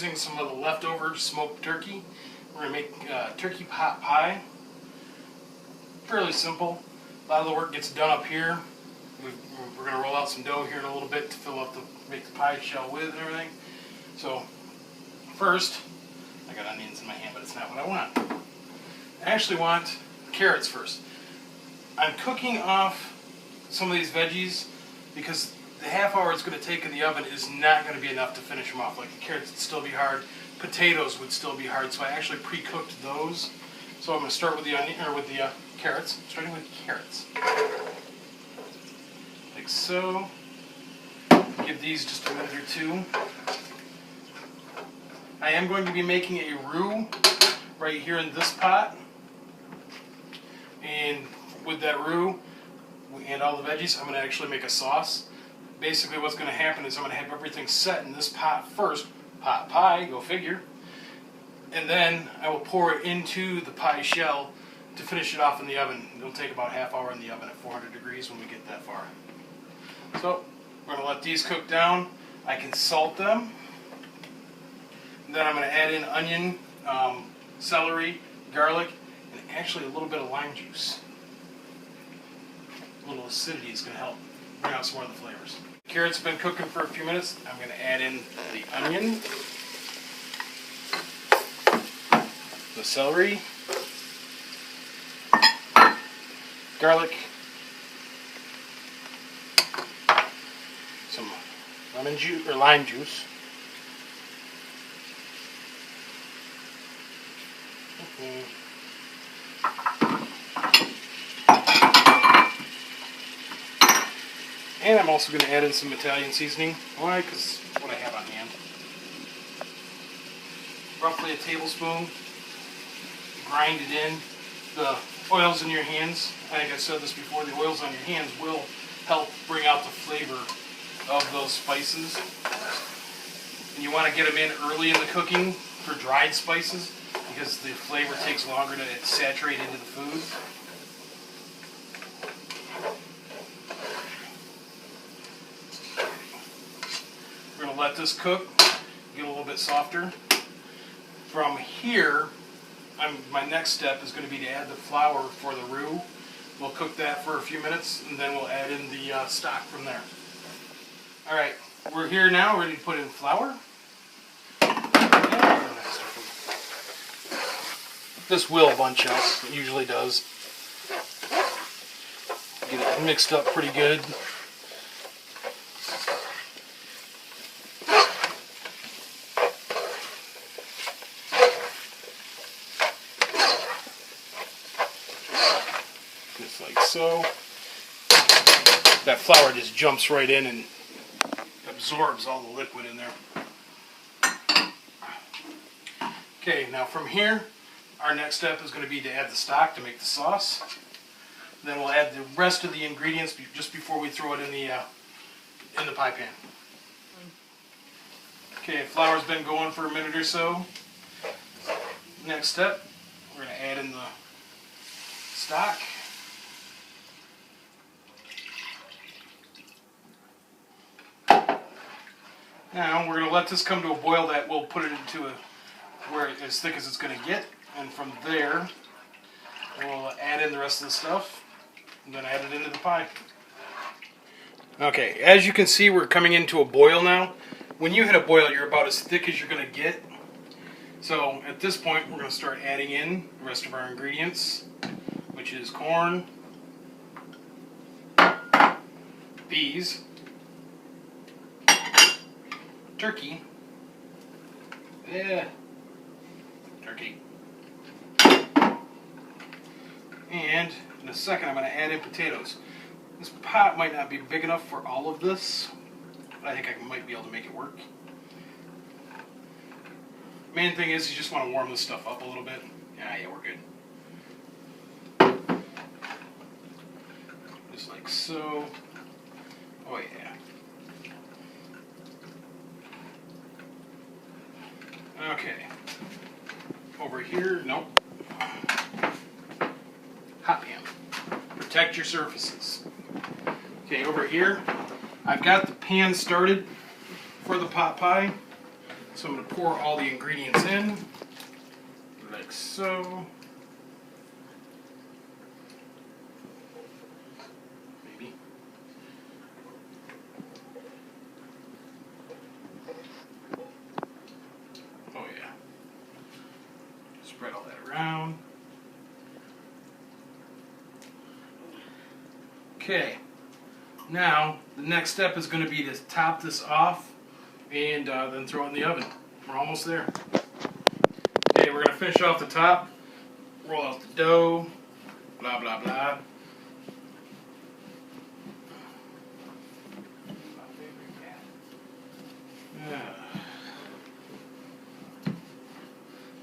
using some of the leftover smoked turkey. We're going to make turkey pot pie. Fairly simple. A lot of the work gets done up here. We're going to roll out some dough here in a little bit to fill up make the pie shell with and everything. So first, I got onions in my hand, but it's not what I want. I actually want carrots first. I'm cooking off some of these veggies because the half hour it's going to take in the oven is not going to be enough to finish them off. Like the carrots would still be hard, potatoes would still be hard, so I actually pre-cooked those. So I'm going to start with the onion or with the carrots. Starting with carrots, like so. Give these just a minute or two. I am going to be making a roux right here in this pot, and with that roux and all the veggies, I'm going to actually make a sauce. Basically what's going to happen is I'm going to have everything set in this pot first, pot pie, go figure, and then I will pour it into the pie shell to finish it off in the oven. It'll take about a half hour in the oven at 400 degrees when we get that far. So we're going to let these cook down. I can salt them. Then I'm going to add in onion, celery, garlic, and actually a little bit of lime juice. A little acidity is going to help bring out some more of the flavors. Carrots have been cooking for a few minutes. I'm going to add in the onion, the celery, garlic, some lemon juice or lime juice, and I'm also going to add in some Italian seasoning. Why? Because what I have on hand. Roughly a tablespoon. Grind it in. The oils in your hands, I think I said this before, the oils on your hands will help bring out the flavor of those spices. And you want to get them in early in the cooking for dried spices because the flavor takes longer to saturate into the food. We're going to let this cook, get a little bit softer. From here, my next step is going to be to add the flour for the roux. We'll cook that for a few minutes and then we'll add in the stock from there. Alright, we're here now, ready to put in flour. This will bunch up, it usually does. Get it mixed up pretty good. Just like so. That flour just jumps right in and absorbs all the liquid in there. Okay, now from here, our next step is going to be to add the stock to make the sauce. Then we'll add the rest of the ingredients just before we throw it in the pie pan. Okay, flour's been going for a minute or so. Next step, we're going to add in the stock. Now we're going to let this come to a boil that we'll put it into where it's as thick as it's going to get, and from there we'll add in the rest of the stuff and then add it into the pie. Okay, as you can see, we're coming into a boil now. When you hit a boil, you're about as thick as you're going to get. So at this point, we're going to start adding in the rest of our ingredients, which is corn, peas, turkey, turkey, and in a second I'm going to add in potatoes. This pot might not be big enough for all of this, but I think I might be able to make it work. Main thing is you just want to warm this stuff up a little bit. Yeah, we're good. Just like so. Oh yeah. Okay. Over here, nope. Hot pan. Protect your surfaces. Okay, over here, I've got the pan started for the pot pie. So I'm going to pour all the ingredients in, like so. Maybe. Oh yeah. Spread all that around. Okay. Now, the next step is going to be to top this off and then throw it in the oven. We're almost there. Okay, we're going to finish off the top, roll out the dough, blah, blah, blah.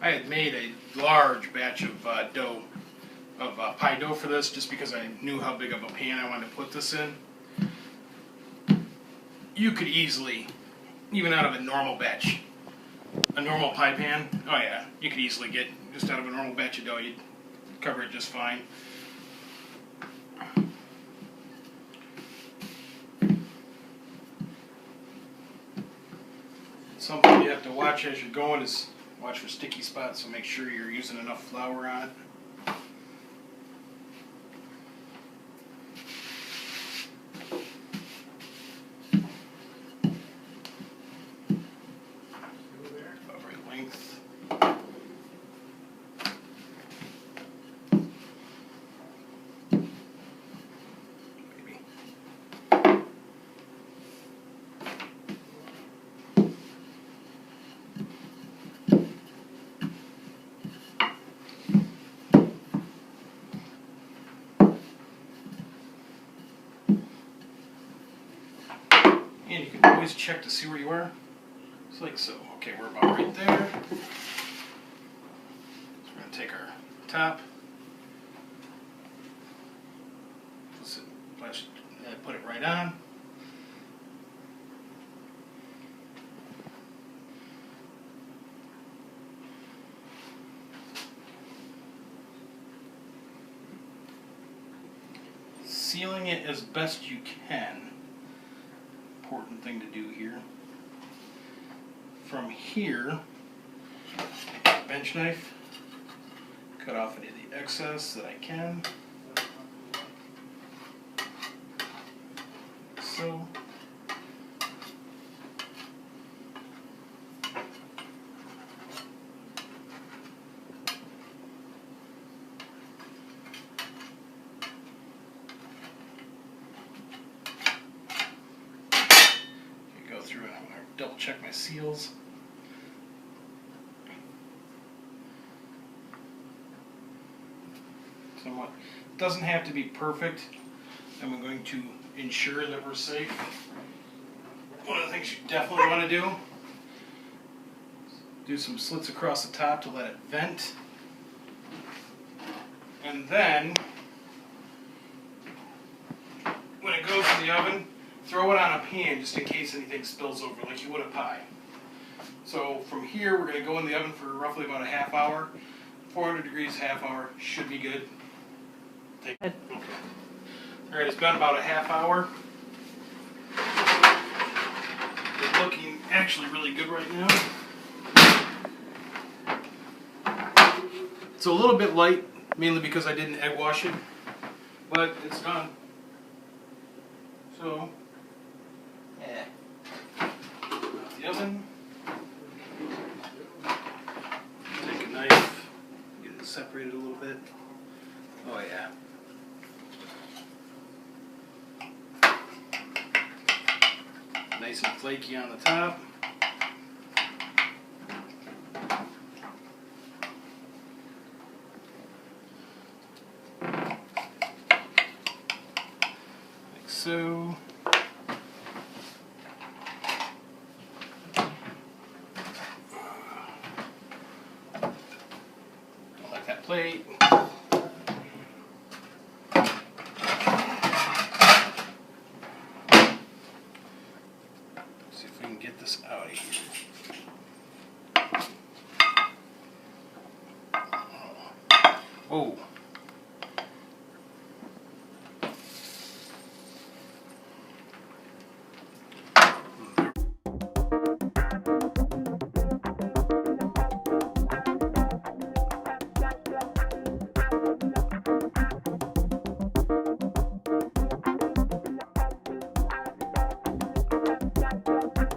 I had made a large batch of dough, of pie dough for this, just because I knew how big of a pan I wanted to put this in. You could easily, even out of a normal batch, a normal pie pan, oh yeah, you could easily get, just out of a normal batch of dough, you'd cover it just fine. Something you have to watch as you're going is watch for sticky spots, so make sure you're using enough flour on it. And you can always check to see where you are. It's like so. Okay, we're about right there. So we're going to take our top, put it right on. Sealing it as best you can. Important thing to do here. From here, bench knife, cut off any of the excess that I can. So. Through and I'm going to double check my seals. Somewhat. It doesn't have to be perfect. I'm going to ensure that we're safe. One of the things you definitely want to do some slits across the top to let it vent. And then, when it goes in the oven, throw it on a pan just in case anything spills over, like you would a pie. So from here, we're going to go in the oven for roughly about a half hour. 400 degrees, half hour, should be good. Okay. Alright, it's been about a half hour. It's looking actually really good right now. It's a little bit light, mainly because I didn't egg wash it, but it's done. So, out the oven. Take a knife, get it separated a little bit. Oh yeah. Nice and flaky on the top. Like so. Like that plate. See if we can get this out of here. Oh.